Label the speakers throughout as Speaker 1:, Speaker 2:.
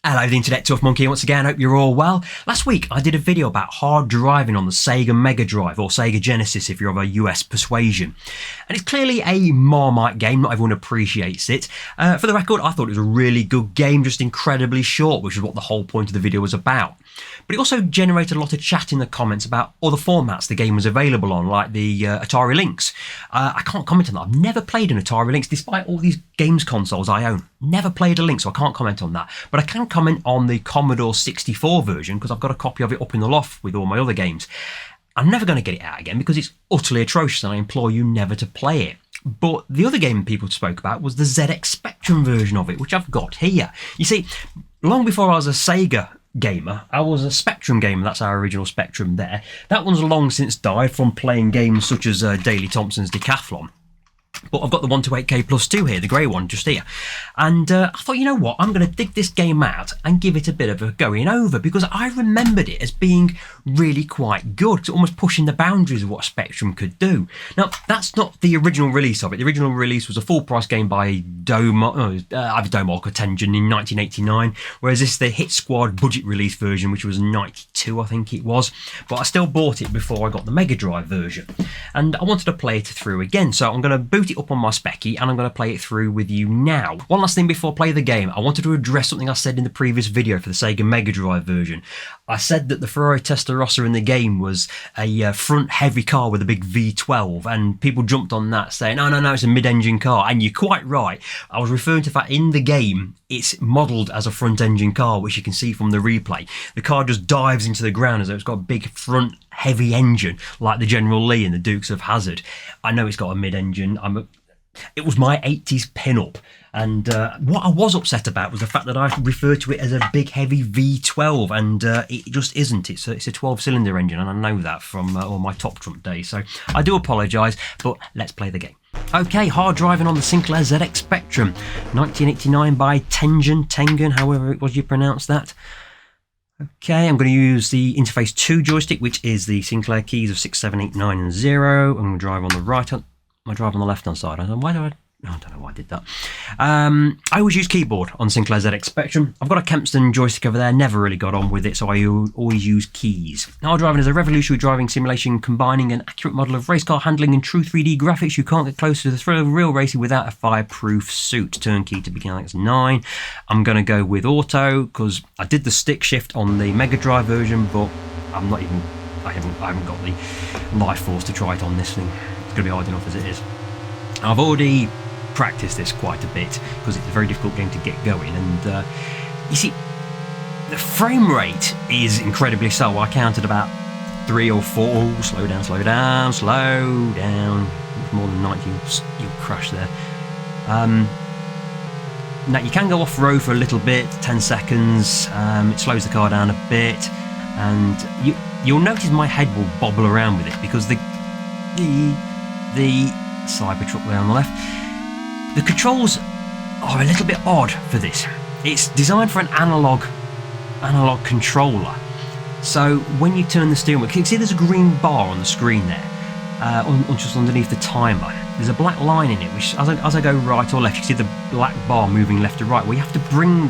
Speaker 1: Hello the Internet Tough Monkey once again, hope you're all well. Last week I did a video about hard driving on the SEGA Megadrive or SEGA Genesis if you're of a US persuasion. And it's clearly a Marmite game, not everyone appreciates it. For the record, I thought it was a really good game, just incredibly short, which is what the whole point of the video was about. But it also generated a lot of chat in the comments about other formats the game was available on, like the Atari Lynx. I can't comment on that. I've never played an Atari Lynx, despite all these games consoles I own. Never played a Lynx, so I can't comment on that. But I can comment on the Commodore 64 version, because I've got a copy of it up in the loft with all my other games. I'm never going to get it out again because it's utterly atrocious and I implore you never to play it. But the other game people spoke about was the ZX Spectrum version of it, which I've got here. You see, long before I was a Sega gamer, I was a Spectrum gamer. That's our original Spectrum there. That one's long since died from playing games such as Daley Thompson's Decathlon. But I've got the 128K+2 here, the grey one just here. And I thought, you know what, I'm going to dig this game out and give it a bit of a going over, because I remembered it as being really quite good. It's almost pushing the boundaries of what Spectrum could do. Now, that's not the original release of it. The original release was a full price game by either Domark or Tengen in 1989, whereas this is the Hit Squad budget release version, which was 92, I think it was. But I still bought it before I got the Mega Drive version. And I wanted to play it through again, so I'm going to boot it up on my Speccy and I'm going to play it through with you now. One last thing before I play the game, I wanted to address something I said in the previous video for the SEGA Megadrive version. I said that the Ferrari Testarossa in the game was a front heavy car with a big V12, and people jumped on that saying, no, it's a mid-engine car. And you're quite right. I was referring to the fact in the game it's modelled as a front engine car, which you can see from the replay. The car just dives into the ground as though it's got a big front heavy engine like the General Lee and the Dukes of Hazzard. I know it's got a mid-engine. It was my 80s pin-up. And what I was upset about was the fact that I referred to it as a big heavy V12, and it just isn't. It's a 12-cylinder engine, and I know that from all my Top Trump days. So I do apologise, but let's play the game. Okay, hard driving on the Sinclair ZX Spectrum, 1989 by Tengen, however it was you pronounce that. Okay, I'm going to use the Interface 2 joystick, which is the Sinclair keys of 6, 7, 8, 9 and 0. I'm going to drive on the right hand, I drive on the left hand side. I don't know why I did that. I always use keyboard on Sinclair ZX Spectrum. I've got a Kempston joystick over there, never really got on with it, so I always use keys. Hard Drivin is a revolutionary driving simulation combining an accurate model of race car handling and true 3D graphics. You can't get closer to the thrill of real racing without a fireproof suit. Turnkey to begin, I think it's 9. I'm going to go with auto, because I did the stick shift on the Mega Drive version, but I haven't got the life force to try it on this thing. It's going to be hard enough as it is. I've already practiced this quite a bit because it's a very difficult game to get going, and you see, the frame rate is incredibly slow. I counted about 3 or 4. Slow down. Much more than 90, you'll crash there. Now you can go off road for a little bit, 10 seconds. It slows the car down a bit, and you'll notice my head will bobble around with it because the Cybertruck there on the left. The controls are a little bit odd for this. It's designed for an analog controller. So when you turn the steering wheel, you can see there's a green bar on the screen there, just underneath the timer. There's a black line in it, which as I go right or left, you see the black bar moving left to right. Well, you have to bring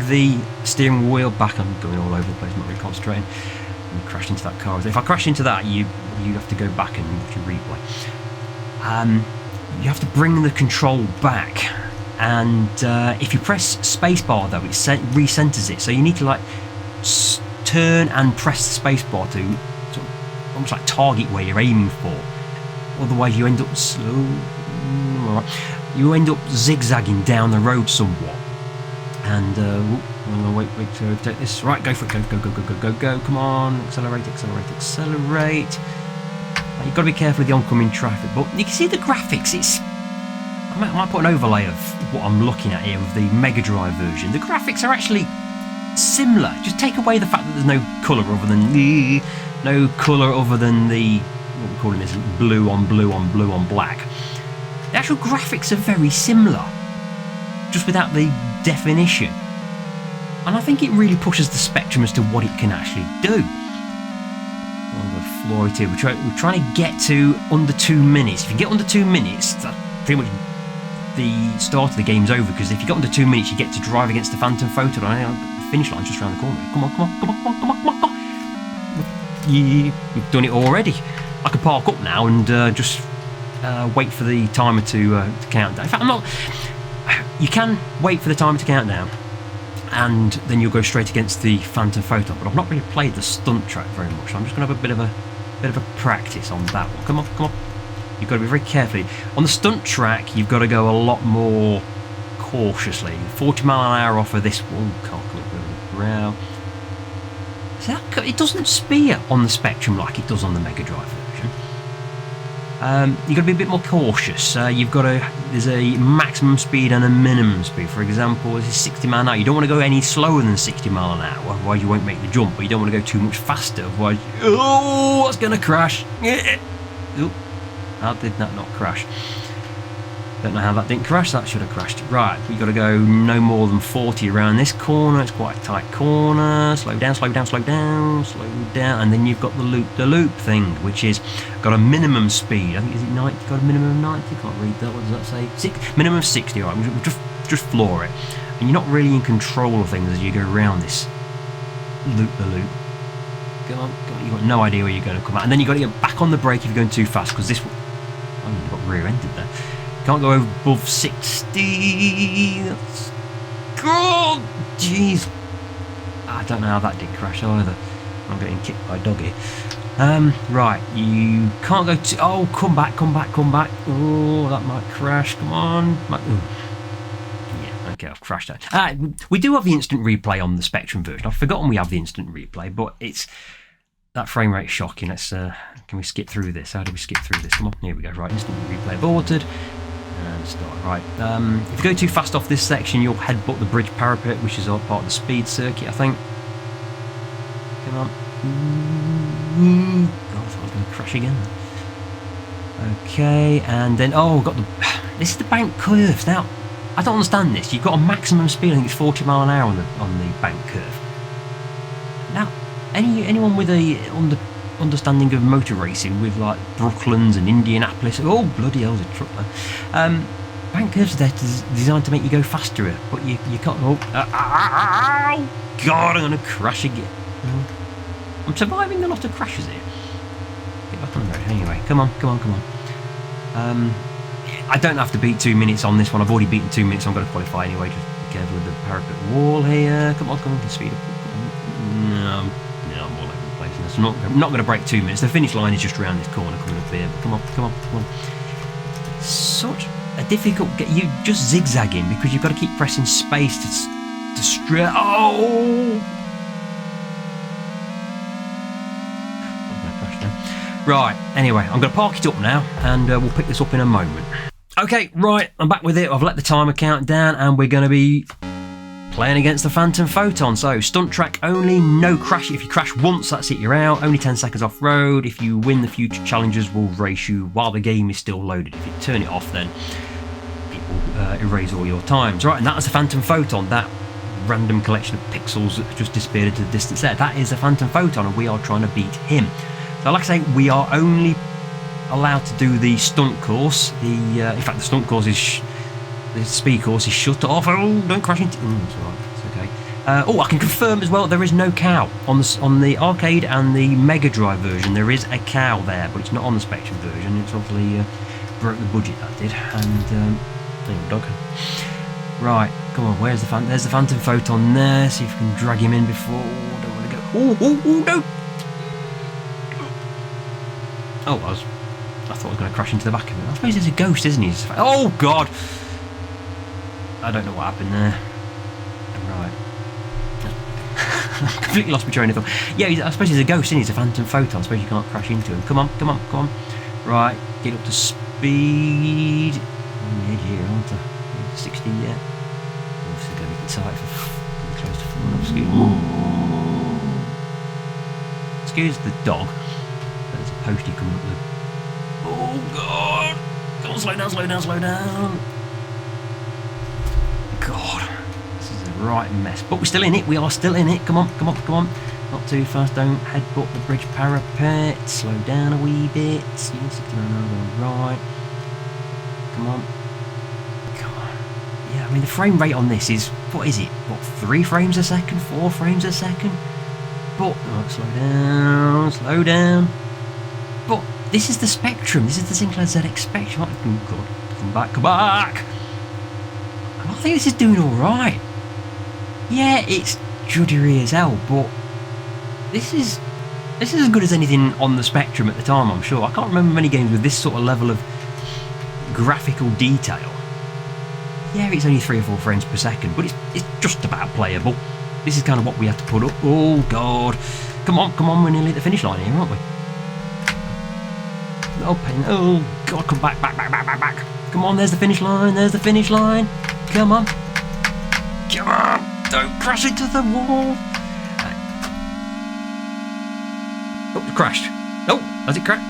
Speaker 1: the steering wheel back. I'm going all over the place, not really concentrating. I crashed into that car. If I crash into that, you have to go back and watch a replay. You have to bring the control back, and if you press spacebar though, it recenters it. So you need to turn and press the spacebar to sort of almost like target where you're aiming for. Otherwise, you end up zigzagging down the road somewhat. And I'm gonna wait to overtake this. Right, go for it. Go. Come on, accelerate. You've got to be careful with the oncoming traffic, but you can see the graphics. I might put an overlay of what I'm looking at here with the Mega Drive version. The graphics are actually similar. Just take away the fact that there's no colour other than the what we're calling this blue on black. The actual graphics are very similar, just without the definition. And I think it really pushes the spectrum as to what it can actually do. We're trying to get to under 2 minutes. If you get under 2 minutes, that's pretty much the start of the game's over, because if you got under 2 minutes, you get to drive against the Phantom Photon. The finish line's just around the corner. Come on, come on, come on, come on, come on, come on. Yeah, we've done it already. I can park up now and just wait for the timer to count down. In fact, I'm not. You can wait for the timer to count down, and then you'll go straight against the Phantom Photon. But I've not really played the stunt track very much, so I'm just going to have a bit of a practice on that one. Come on, come on. You've got to be very careful. On the stunt track, you've got to go a lot more cautiously. 40 mile an hour off of this one. Can't come up with the brow. So it doesn't spear on the Spectrum like it does on the Megadrive version. You've got to be a bit more cautious. There's a maximum speed and a minimum speed. For example, this is 60 mile an hour. You don't want to go any slower than 60 mile an hour, otherwise you won't make the jump. But you don't want to go too much faster, otherwise, oh, it's going to crash. Oop. How did that not crash? Don't know how that didn't crash. That should have crashed. Right, we've got to go no more than 40 around this corner. It's quite a tight corner. Slow down, slow down, slow down, slow down. And then you've got the loop thing, which is got a minimum speed. I think, is it 90? Got a minimum of 90? Can't read that. What does that say? Minimum of 60. All right, we'll just floor it. And you're not really in control of things as you go around this loop. Come on, you've got no idea where you're going to come out. And then you've got to get back on the brake if you're going too fast, because this... Oh, you got rear-ended there. Can't go above 60. That's... God! Jeez. I don't know how that did crash either. I'm getting kicked by a doggy. Right, you can't go to... Oh, come back. Oh, that might crash. Come on. Yeah, okay, I've crashed out. We do have the instant replay on the Spectrum version. I've forgotten we have the instant replay, but it's... That frame rate is shocking. Let's... Can we skip through this? How do we skip through this? Come on, here we go. Right, instant replay aborted. And start. Right. If you go too fast off this section, you'll headbutt the bridge parapet, which is all part of the speed circuit, I think. Come on. God, I thought I was going to crash again. Okay, and then got the. This is the bank curves. Now, I don't understand this. You've got a maximum speed. I think it's 40 mile an hour on the bank curve. Now, anyone with a understanding of motor racing, with like Brooklands and Indianapolis, oh bloody hell, there's a truck there. Bank curves are there designed to make you go faster, but you can't. Oh God, I'm going to crash again. I'm surviving a lot of crashes here. Get back on the road anyway. Come on. I don't have to beat 2 minutes on this one. I've already beaten 2 minutes. I'm going to qualify anyway. Just be careful with the parapet wall here. Come on, speed up. No, I'm all over the place. I'm not going to break 2 minutes. The finish line is just around this corner coming up here. But come on. Such a difficult get. You just zigzagging because you've got to keep pressing space to straight. Oh! I'm going to crash down. Right. Anyway, I'm going to park it up now, and we'll pick this up in a moment. Okay, right. I'm back with it. I've let the timer count down, and we're going to be playing against the Phantom Photon. So, stunt track only, no crash. If you crash once, that's it, you're out. Only 10 seconds off road. If you win, the future challenges will race you while the game is still loaded. If you turn it off, then it will erase all your times. Right, and that was the Phantom Photon, that random collection of pixels that just disappeared into the distance there. That is the Phantom Photon, and we are trying to beat him. So, like I say, we are only allowed to do the stunt course. In fact, the stunt course is... The speed course is shut off. Oh, don't crash into... it's alright, it's okay. I can confirm as well, there is no cow. On the arcade and the Megadrive version, there is a cow there, but it's not on the Spectrum version. It's obviously broke the budget, that did. And, hang on, dog. Right, come on, there's the Phantom Photon there. See if we can drag him in before... Don't want to go... Oh, no! Oh, I thought I was going to crash into the back of it. I suppose there's a ghost, isn't he? Oh, God! I don't know what happened there. Right. I completely lost my train of thought. Yeah, I suppose he's a ghost, isn't he? He's a Phantom Photon. I suppose you can't crash into him. Come on. Right, get up to speed. On the edge here, aren't I? 60 yet. Obviously going to be tight for close to falling off. Excuse the dog. There's a postie coming up there. Oh, God! Come on, slow down. God, this is a right mess. But we're still in it. We are still in it. Come on. Not too fast. Don't headbutt the bridge parapet. Slow down a wee bit. 69 right. Come on. God, I mean, the frame rate on this is, what is it? What, 3 frames a second? 4 frames a second? But, oh, slow down. But this is the Spectrum. This is the Sinclair ZX Spectrum. Oh God, come back. I think this is doing all right. Yeah, it's juddery as hell, but this is as good as anything on the Spectrum at the time, I'm sure. I can't remember many games with this sort of level of graphical detail. Yeah, it's only 3 or 4 frames per second, but it's just about playable. This is kind of what we have to put up. Oh God, come on, we're nearly at the finish line here, aren't we? No pain. Oh God, come back. Come on, there's the finish line. Come on. Don't crash into the wall. Oh, it crashed. Oh, has it crashed?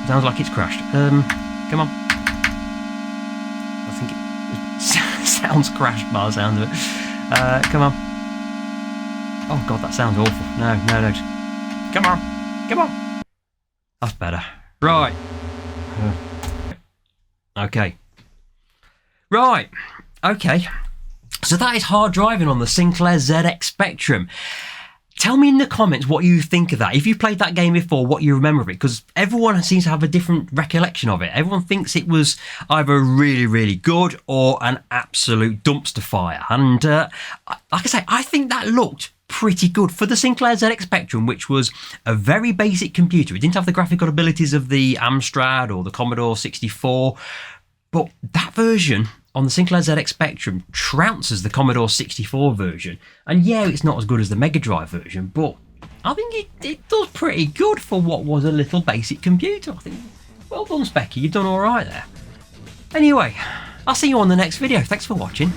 Speaker 1: Sounds like it's crashed. Come on. I think it sounds crashed by the sound of it. Come on. Oh God, that sounds awful. No. Just, come on. That's better. Right. Okay. Right. Okay. So that is Hard Drivin on the Sinclair ZX Spectrum. Tell me in the comments what you think of that. If you played that game before, what you remember of it, because everyone seems to have a different recollection of it. Everyone thinks it was either really, really good or an absolute dumpster fire. And like I say, I think that looked pretty good for the Sinclair ZX Spectrum, which was a very basic computer. It didn't have the graphical abilities of the Amstrad or the Commodore 64, but that version on the Sinclair ZX Spectrum trounces the Commodore 64 version. And yeah, it's not as good as the Megadrive version, but I think it does pretty good for what was a little basic computer. I think, well done, Speccy, you've done all right there. Anyway, I'll see you on the next video. Thanks for watching.